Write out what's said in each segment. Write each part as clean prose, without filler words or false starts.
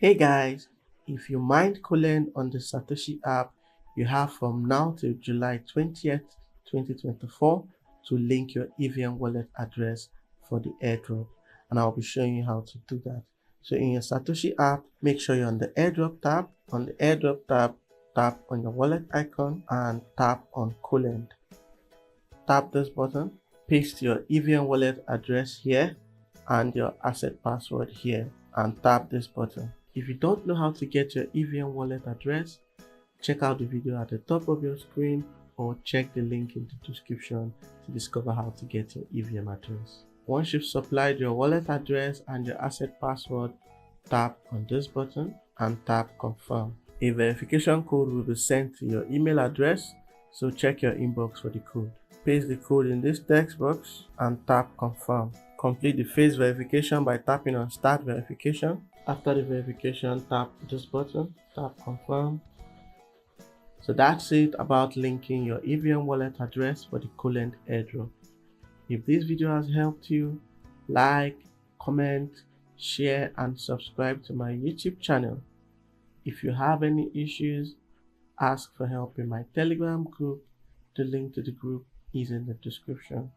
Hey guys, if you mind Colend on the Satoshi app, you have from now till July 20th, 2024 to link your EVM wallet address for the airdrop, and I'll be showing you how to do that. So in your Satoshi app, make sure you're on the airdrop tab. On the airdrop tab, tap on your wallet icon and tap on Colend. Tap this button, paste your EVM wallet address here and your asset password here, and tap this button. If you don't know how to get your EVM wallet address, check out the video at the top of your screen or check the link in the description to discover how to get your EVM address. Once you've supplied your wallet address and your asset password, tap on this button and tap confirm. A verification code will be sent to your email address, so check your inbox for the code. Paste the code in this text box and tap confirm. Complete the phase verification by tapping on start verification. After the verification, tap this button, tap confirm. So that's it about linking your EVM wallet address for the Colend airdrop. If this video has helped you, like, comment, share and subscribe to my YouTube channel. If you have any issues, ask for help in my Telegram group. The link to the group is in the description.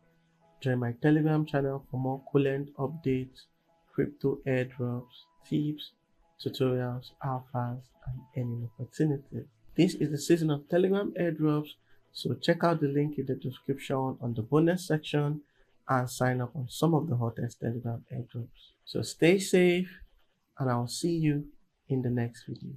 Join my Telegram channel for more Colend updates, crypto airdrops, tips, tutorials, alphas, and earning opportunities. This is the season of Telegram airdrops, so check out the link in the description on the bonus section and sign up on some of the hottest Telegram airdrops. So stay safe, and I'll see you in the next video.